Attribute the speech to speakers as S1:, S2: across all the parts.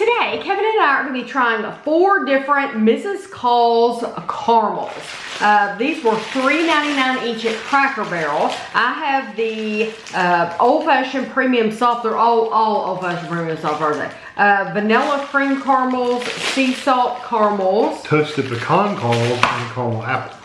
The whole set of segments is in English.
S1: Today, Kevin and I are going to be trying 4 different Mrs. Call's caramels. These were $3.99 each at Cracker Barrel. I have the old-fashioned premium soft. They're all old-fashioned premium soft, aren't they? Vanilla cream caramels, sea salt caramels.
S2: Toasted pecan caramels and caramel apple.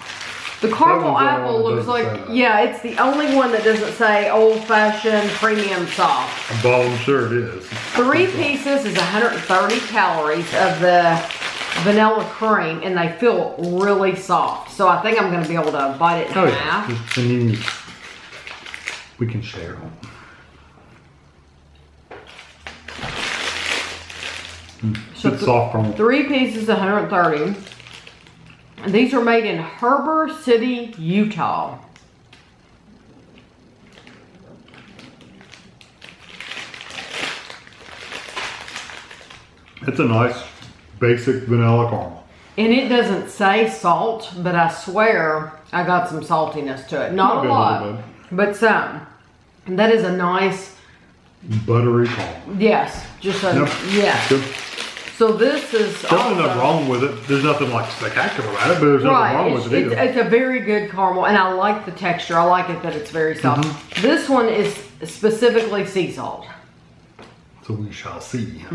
S1: The caramel apple looks like, yeah, it's the only one that doesn't say old-fashioned premium soft.
S2: Well, I'm sure it is.
S1: 3 pieces is 130 calories of the vanilla cream, and they feel really soft. So I think I'm going to be able to bite it in half.
S2: Yeah. And then we can share.
S1: So
S2: it's soft caramel.
S1: 3 pieces, 130. And these are made in Heber City, Utah.
S2: It's a nice basic vanilla caramel.
S1: And it doesn't say salt, but I swear I got some saltiness to it. Not a lot, but some. And that is a nice
S2: buttery caramel.
S1: Yes, just a yeah.
S2: Good.
S1: So this is
S2: definitely nothing wrong with it. There's nothing like spectacular about it, but there's nothing wrong with it either.
S1: It's a very good caramel, and I like the texture. I like it that it's very soft. This one is specifically sea salt.
S2: So we shall see. I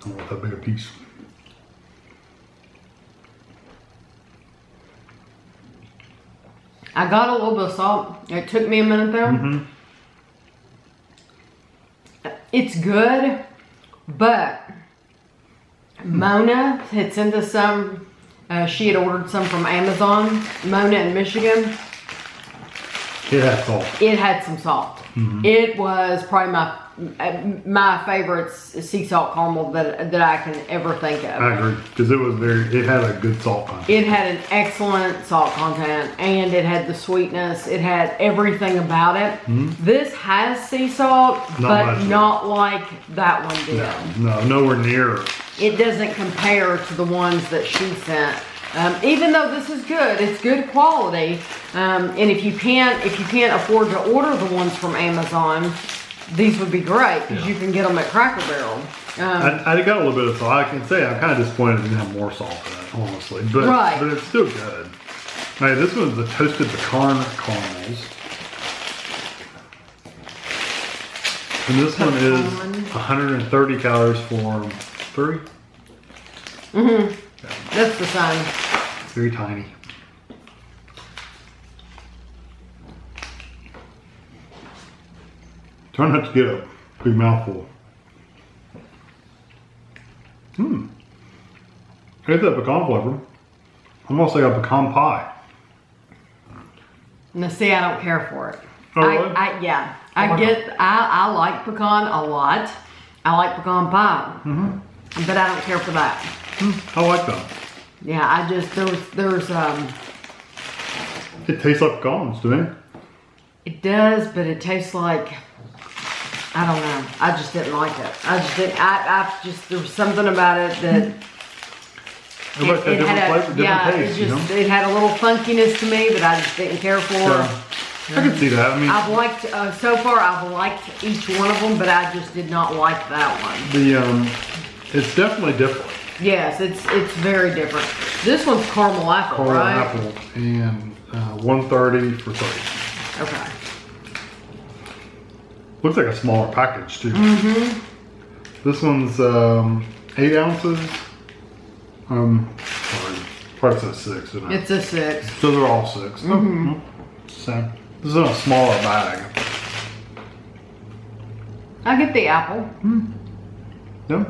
S2: want that bigger piece.
S1: I got a little bit of salt. It took me a minute though. It's good, but Mona had sent us some. She had ordered some from Amazon. Mona in Michigan.
S2: It had salt.
S1: It had some salt. It was probably my favorite sea salt caramel that I can ever think of.
S2: I agree, because it had a good salt content.
S1: It had an excellent salt content, and it had the sweetness. It had everything about it. This has sea salt, but not like that one did.
S2: No, nowhere near.
S1: It doesn't compare to the ones that she sent. Even though this is good, it's good quality. And if you can't afford to order the ones from Amazon, these would be great because you can get them at Cracker Barrel.
S2: I got a little bit of salt. I can say I'm kind of disappointed it didn't have more salt in it, honestly. But it's still good. Hey, this one's the toasted pecan caramels. And this one is 130 calories for 3.
S1: Yeah. That's the sign.
S2: It's very tiny. Try not to get a big mouthful. It's that pecan flavor. Almost like a pecan pie.
S1: Now see, I don't care for it.
S2: Oh, really?
S1: I like pecan a lot. I like pecan pie. But I don't care for that.
S2: I like that.
S1: Yeah, I just, there's
S2: It tastes like pecans to me.
S1: It does, but it tastes like, I don't know. I just didn't like it. I just didn't, there was something about it that it had a little funkiness to me that I just didn't care for.
S2: I can see that. I mean,
S1: I've liked, so far I've liked each one of them, but I just did not like that one.
S2: It's definitely different.
S1: Yes, it's very different. This one's caramel apple, right?
S2: Caramel apple and 130 for 30.
S1: Okay.
S2: Looks like a smaller package too. This one's 8 ounces. Sorry, probably says 6. Isn't it?
S1: It's a 6.
S2: So they're all 6. Same. This is in a smaller bag.
S1: I get the apple.
S2: Yeah.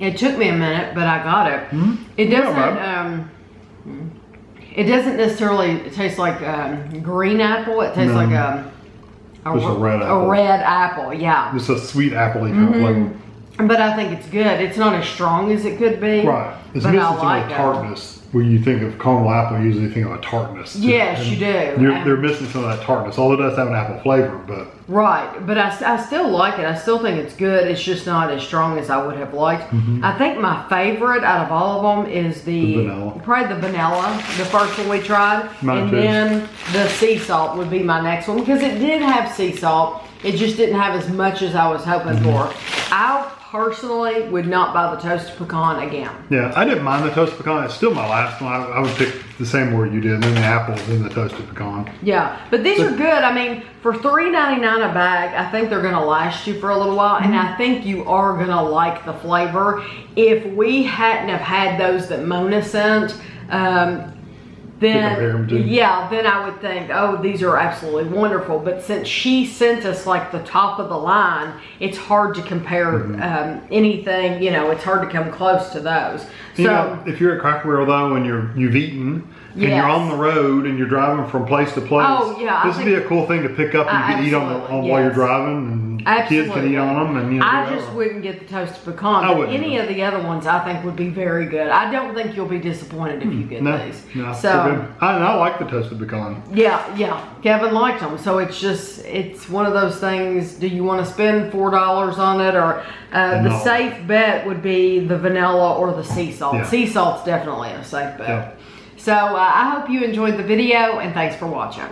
S1: It took me a minute, but I got it. It doesn't. It doesn't necessarily taste like green apple. It tastes like a
S2: red apple.
S1: A red apple, yeah.
S2: Just a sweet appley kind of flavor.
S1: But I think it's good. It's not as strong as it could be.
S2: Right. It's missing some of the tartness. When you think of caramel apple, you usually think of a tartness.
S1: Yes, you do.
S2: They're missing some of that tartness, although it does have an apple flavor, but.
S1: Right, but I still like it. I still think it's good. It's just not as strong as I would have liked. I think my favorite out of all of them is the
S2: vanilla.
S1: Probably the vanilla, the first one we tried. Then the sea salt would be my next one because it did have sea salt. It just didn't have as much as I was hoping for. I personally would not buy the toasted pecan again.
S2: Yeah, I didn't mind the toasted pecan. It's still my last one. I would pick the same word you did, and then the apples and the toasted pecan.
S1: Yeah, but these are good. I mean, for $3.99 a bag, I think they're gonna last you for a little while, and I think you are gonna like the flavor. If we hadn't have had those that Mona sent, then I would think, oh, these are absolutely wonderful. But since she sent us like the top of the line, it's hard to compare anything. You know, it's hard to come close to those. So
S2: you know, if you're at Cracker Barrel though, and you've eaten. And you're on the road and you're driving from place to place.
S1: Oh, yeah.
S2: This would be a cool thing to pick up and you can eat on while you're driving, and kids can eat on them. And
S1: I just wouldn't get the toasted pecan. But any of the other ones I think would be very good. I don't think you'll be disappointed if you get these.
S2: No,
S1: so
S2: I like the toasted pecan.
S1: Yeah. Kevin liked them. So it's one of those things. Do you want to spend $4 on it, or the safe bet would be the vanilla or the sea salt.
S2: Yeah.
S1: Sea salt's definitely a safe bet.
S2: Yeah.
S1: So I hope you enjoyed the video, and thanks for watching.